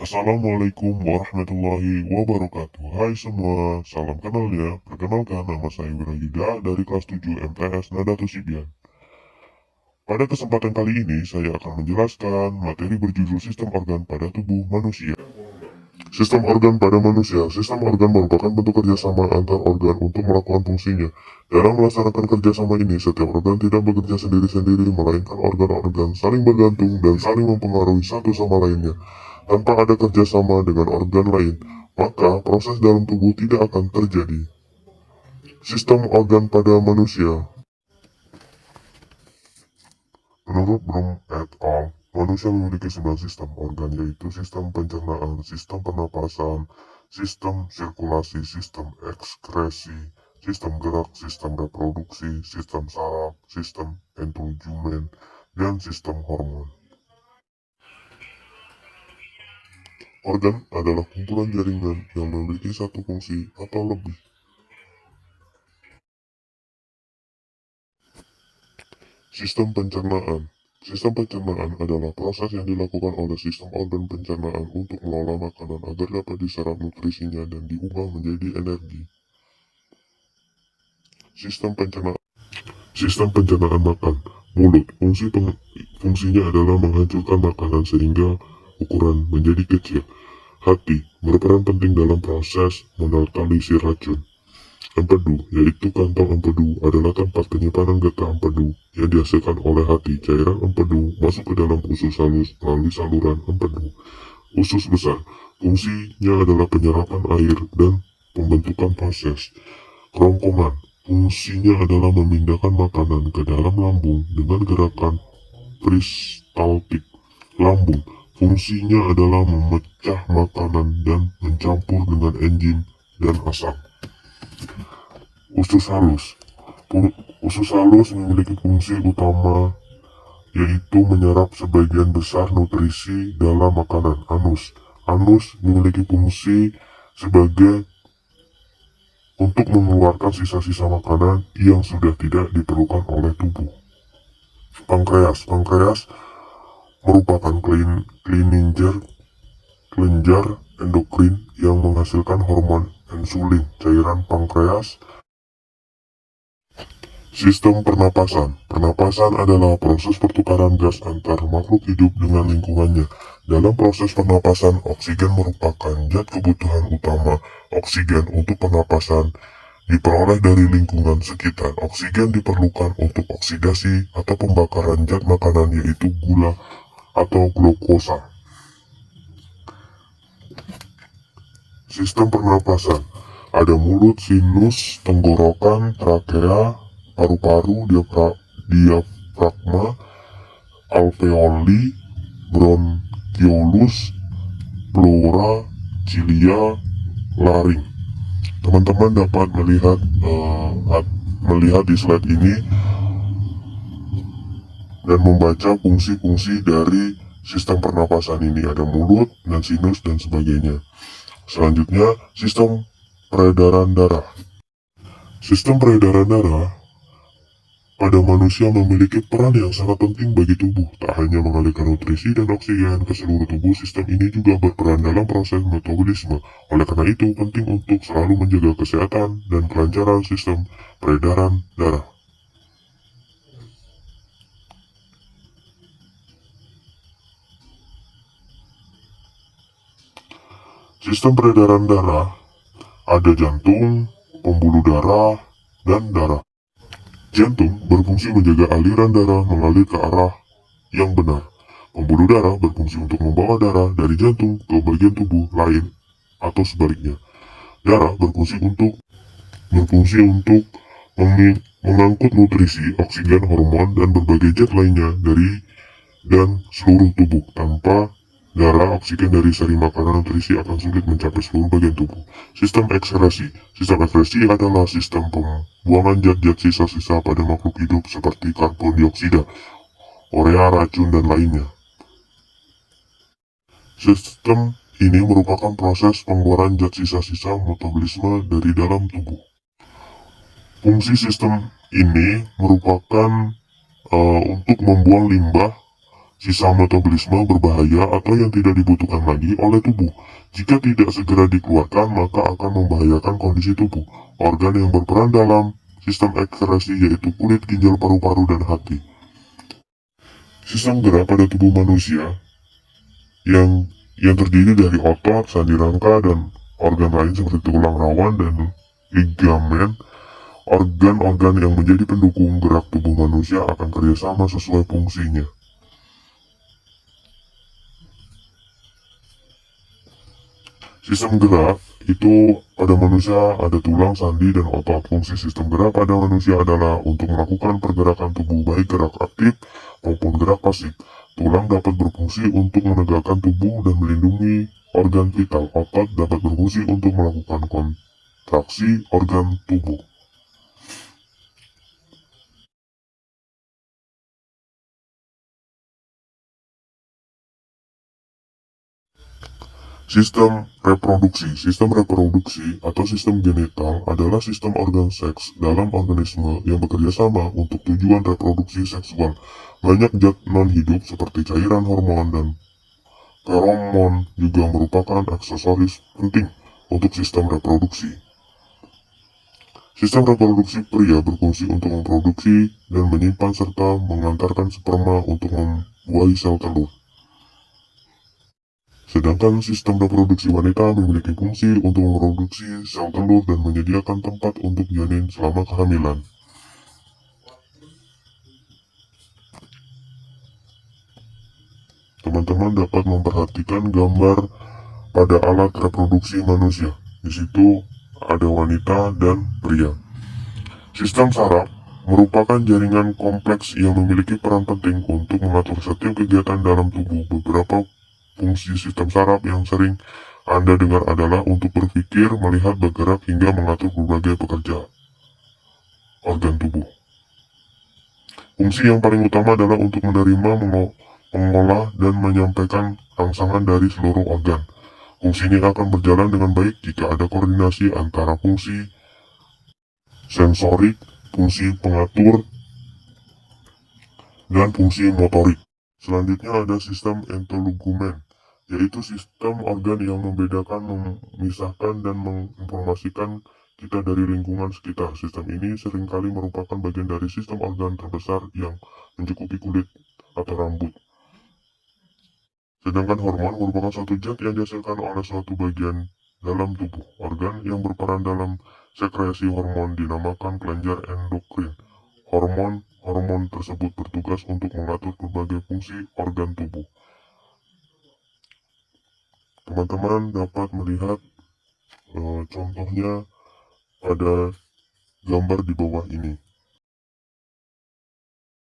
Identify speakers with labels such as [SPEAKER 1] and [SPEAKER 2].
[SPEAKER 1] Assalamualaikum warahmatullahi wabarakatuh. Hai semua, salam kenal ya. Perkenalkan, nama saya Wirayuda dari kelas 7 MTS Nadatul Sibyan. Pada kesempatan kali ini, saya akan menjelaskan materi berjudul sistem organ pada tubuh manusia. Sistem organ pada manusia. Sistem organ merupakan bentuk kerjasama antar organ untuk melakukan fungsinya. Dalam melaksanakan kerjasama ini, setiap organ tidak bekerja sendiri-sendiri, melainkan organ-organ saling bergantung dan saling mempengaruhi satu sama lainnya. Tanpa ada kerjasama dengan organ lain, maka proses dalam tubuh tidak akan terjadi. Sistem organ pada manusia. Menurut Bloom et al., manusia memiliki 9 sistem organ, yaitu sistem pencernaan, sistem pernapasan, sistem sirkulasi, sistem ekskresi, sistem gerak, sistem reproduksi, sistem saraf, sistem endojumen, dan sistem hormon. Organ adalah kumpulan jaringan yang memiliki satu fungsi atau lebih. Sistem pencernaan. Sistem pencernaan adalah proses yang dilakukan oleh sistem organ pencernaan untuk mengolah makanan agar dapat diserap nutrisinya dan diubah menjadi energi. Sistem pencernaan makan. Mulut. Fungsinya adalah menghancurkan makanan sehingga ukuran menjadi kecil. Hati berperan penting dalam proses menetralisir racun. Empedu, yaitu kantong empedu, adalah tempat penyimpanan getah empedu yang dihasilkan oleh hati. Cairan empedu masuk ke dalam usus halus melalui saluran empedu. Usus besar, fungsinya adalah penyerapan air dan pembentukan feses. Kerongkongan, fungsinya adalah memindahkan makanan ke dalam lambung dengan gerakan peristaltik. Lambung, fungsinya adalah memecah makanan dan mencampur dengan enzim dan asam. Usus halus. Usus halus memiliki fungsi utama, yaitu menyerap sebagian besar nutrisi dalam makanan. Anus memiliki fungsi sebagai untuk mengeluarkan sisa-sisa makanan yang sudah tidak diperlukan oleh tubuh. Pankreas merupakan kelenjar endokrin yang menghasilkan hormon insulin. Cairan pankreas. Sistem pernapasan. Pernapasan adalah proses pertukaran gas antar makhluk hidup dengan lingkungannya. Dalam proses pernapasan, oksigen merupakan zat kebutuhan utama. Oksigen untuk pernapasan diperoleh dari lingkungan sekitar. Oksigen diperlukan untuk oksidasi atau pembakaran zat makanan, yaitu gula atau glukosa. Sistem pernapasan. Ada mulut, sinus, tenggorokan, trakea, paru-paru, diafragma, alveoli, bronkiolus, pleura, cilia, laring. Teman-teman dapat melihat di slide ini dan membaca fungsi-fungsi dari sistem pernapasan ini. Ada mulut dan sinus dan sebagainya. Selanjutnya, sistem peredaran darah. Sistem peredaran darah pada manusia memiliki peran yang sangat penting bagi tubuh. Tak hanya mengalirkan nutrisi dan oksigen ke seluruh tubuh, sistem ini juga berperan dalam proses metabolisme. Oleh karena itu, penting untuk selalu menjaga kesehatan dan kelancaran sistem peredaran darah. Sistem peredaran darah ada jantung, pembuluh darah, dan darah. Jantung berfungsi menjaga aliran darah mengalir ke arah yang benar. Pembuluh darah berfungsi untuk membawa darah dari jantung ke bagian tubuh lain atau sebaliknya. Darah berfungsi untuk mengangkut nutrisi, oksigen, hormon, dan berbagai zat lainnya dari dan seluruh tubuh. Tanpa darah, oksigen dari sari makanan nutrisi akan sulit mencapai seluruh bagian tubuh. Sistem ekskresi. Sistem ekskresi adalah sistem pembuangan zat-zat sisa-sisa pada makhluk hidup seperti karbon dioksida, urea, racun, dan lainnya. Sistem ini merupakan proses pengeluaran zat sisa-sisa metabolisme dari dalam tubuh. Fungsi sistem ini merupakan untuk membuang limbah sisa metabolisme berbahaya atau yang tidak dibutuhkan lagi oleh tubuh. Jika tidak segera dikeluarkan, maka akan membahayakan kondisi tubuh. Organ yang berperan dalam sistem ekskresi yaitu kulit, ginjal, paru-paru, dan hati. Sistem gerak pada tubuh manusia yang terdiri dari otot, sandi rangka, dan organ lain seperti tulang rawan dan ligamen. Organ-organ yang menjadi pendukung gerak tubuh manusia akan kerjasama sesuai fungsinya. Sistem gerak itu pada manusia ada tulang, sandi, dan otot. Fungsi sistem gerak pada manusia adalah untuk melakukan pergerakan tubuh baik gerak aktif maupun gerak pasif. Tulang dapat berfungsi untuk menegakkan tubuh dan melindungi organ vital. Otot dapat berfungsi untuk melakukan kontraksi organ tubuh. Sistem reproduksi atau sistem genital adalah sistem organ seks dalam organisme yang bekerja sama untuk tujuan reproduksi seksual. Banyak zat non-hidup seperti cairan hormon dan feromon juga merupakan aksesoris penting untuk sistem reproduksi. Sistem reproduksi pria berfungsi untuk memproduksi dan menyimpan serta mengantarkan sperma untuk membuahi sel telur. Sedangkan sistem reproduksi wanita memiliki fungsi untuk memproduksi sel telur dan menyediakan tempat untuk janin selama kehamilan. Teman-teman dapat memperhatikan gambar pada alat reproduksi manusia. Di situ ada wanita dan pria. Sistem saraf merupakan jaringan kompleks yang memiliki peran penting untuk mengatur setiap kegiatan dalam tubuh. Beberapa fungsi sistem saraf yang sering Anda dengar adalah untuk berpikir, melihat, bergerak, hingga mengatur berbagai pekerjaan organ tubuh. Fungsi yang paling utama adalah untuk menerima, mengolah, dan menyampaikan rangsangan dari seluruh organ. Fungsi ini akan berjalan dengan baik jika ada koordinasi antara fungsi sensorik, fungsi pengatur, dan fungsi motorik. Selanjutnya ada sistem entelogumen, yaitu sistem organ yang membedakan, memisahkan, dan menginformasikan kita dari lingkungan sekitar. Sistem ini seringkali merupakan bagian dari sistem organ terbesar yang mencukupi kulit atau rambut. Sedangkan hormon merupakan suatu zat yang dihasilkan oleh suatu bagian dalam tubuh. Organ yang berperan dalam sekresi hormon dinamakan kelenjar endokrin. Hormon tersebut bertugas untuk mengatur berbagai fungsi organ tubuh. Teman-teman dapat melihat contohnya pada gambar di bawah ini.